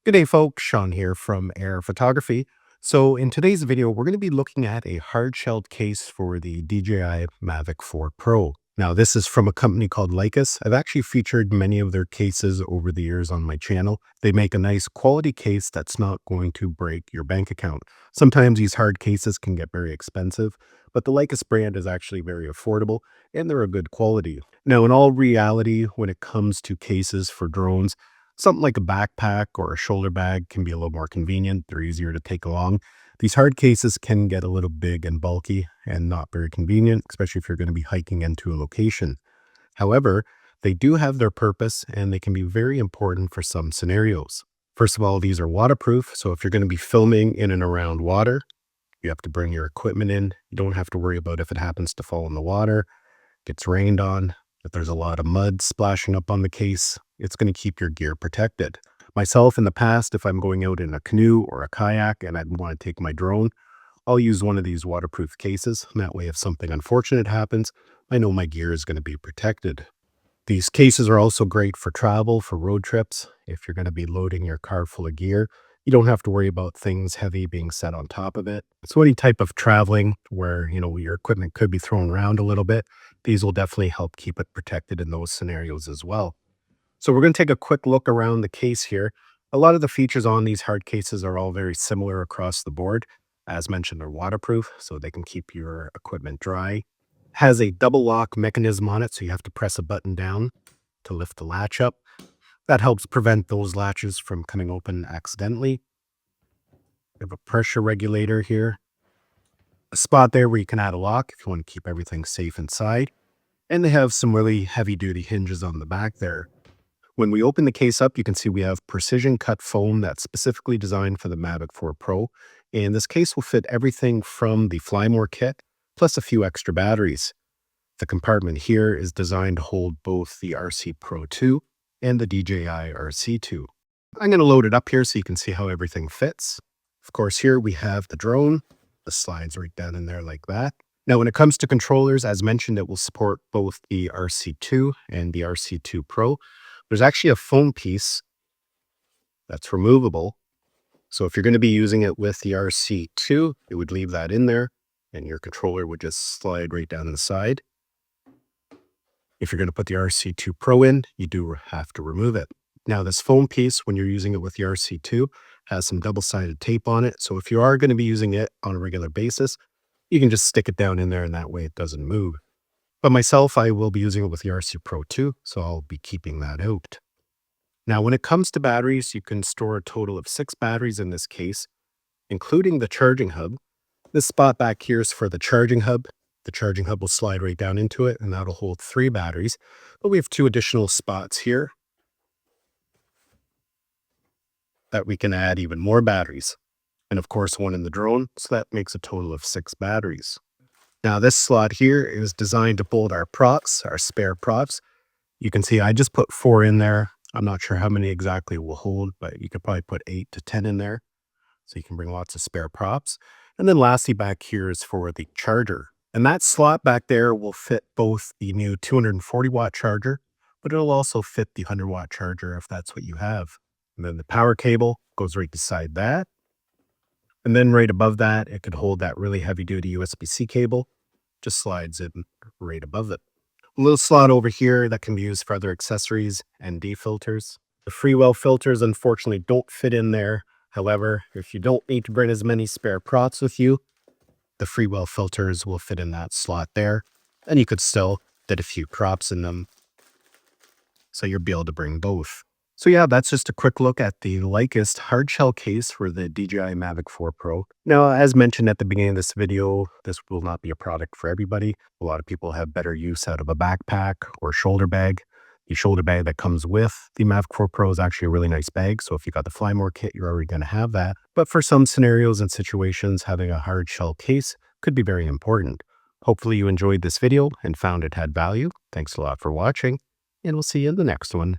Good day, folks. Sean here from Air Photography. So in today's video, we're going to be looking at a hard-shelled case for the DJI Mavic 4 Pro. Now, this is from a company called Lykus. I've actually featured many of their cases over the years on my channel. They make a nice quality case that's not going to break your bank account. Sometimes these hard cases can get very expensive, but the Lykus brand is actually very affordable and they're a good quality. Now, in all reality, when it comes to cases for drones, something like a backpack or a shoulder bag can be a little more convenient. They're easier to take along. These hard cases can get a little big and bulky and not very convenient, especially if you're going to be hiking into a location. However, they do have their purpose and they can be very important for some scenarios. First of all, these are waterproof. So if you're going to be filming in and around water, you have to bring your equipment in. You don't have to worry about if it happens to fall in the water, gets rained on, if there's a lot of mud splashing up on the case, it's going to keep your gear protected. Myself, in the past, if I'm going out in a canoe or a kayak and I want to take my drone, I'll use one of these waterproof cases. And that way, if something unfortunate happens, I know my gear is going to be protected. These cases are also great for travel, for road trips. If you're going to be loading your car full of gear, you don't have to worry about things heavy being set on top of it. So any type of traveling where, your equipment could be thrown around a little bit, these will definitely help keep it protected in those scenarios as well. So we're going to take a quick look around the case here. A lot of the features on these hard cases are all very similar across the board. As mentioned, they're waterproof, so they can keep your equipment dry. Has a double lock mechanism on it, so you have to press a button down to lift the latch up. That helps prevent those latches from coming open accidentally. We have a pressure regulator here. A spot there where you can add a lock if you want to keep everything safe inside. And they have some really heavy-duty hinges on the back there. When we open the case up, you can see we have precision cut foam that's specifically designed for the Mavic 4 Pro. And this case will fit everything from the Flymore kit, plus a few extra batteries. The compartment here is designed to hold both the RC Pro 2 and the DJI RC2. I'm going to load it up here so you can see how everything fits. Of course, here we have the drone. The slides right down in there like that. Now, when it comes to controllers, as mentioned, it will support both the RC2 and the RC2 Pro. There's actually a foam piece that's removable. So if you're going to be using it with the RC2, it would leave that in there and your controller would just slide right down the side. If you're going to put the RC2 Pro in, you do have to remove it. Now, this foam piece, when you're using it with the RC2, has some double-sided tape on it. So if you are going to be using it on a regular basis, you can just stick it down in there and that way it doesn't move. But myself, I will be using it with the RC Pro 2, so I'll be keeping that out. Now, when it comes to batteries, you can store a total of 6 batteries in this case, including the charging hub. This spot back here is for the charging hub. The charging hub will slide right down into it, and that'll hold 3 batteries. But we have 2 additional spots here that we can add even more batteries. And of course, one in the drone, so that makes a total of 6 batteries. Now, this slot here is designed to hold our props, our spare props. You can see I just put 4 in there. I'm not sure how many exactly will hold, but you could probably put 8 to 10 in there. So you can bring lots of spare props. And then lastly, back here is for the charger. And that slot back there will fit both the new 240 watt charger, but it'll also fit the 100 watt charger if that's what you have. And then the power cable goes right beside that. And then right above that, it could hold that really heavy duty USB-C cable. Just slides in right above it. A little slot over here that can be used for other accessories and filters. The freewell filters unfortunately don't fit in there. However, if you don't need to bring as many spare props with you, the freewell filters will fit in that slot there. And you could still fit a few props in them. So you'll be able to bring both. So yeah, that's just a quick look at the Lykus hard shell case for the DJI Mavic 4 Pro. Now, as mentioned at the beginning of this video, this will not be a product for everybody. A lot of people have better use out of a backpack or shoulder bag. The shoulder bag that comes with the Mavic 4 Pro is actually a really nice bag. So if you got the Flymore kit, you're already going to have that. But for some scenarios and situations, having a hard shell case could be very important. Hopefully you enjoyed this video and found it had value. Thanks a lot for watching, and we'll see you in the next one.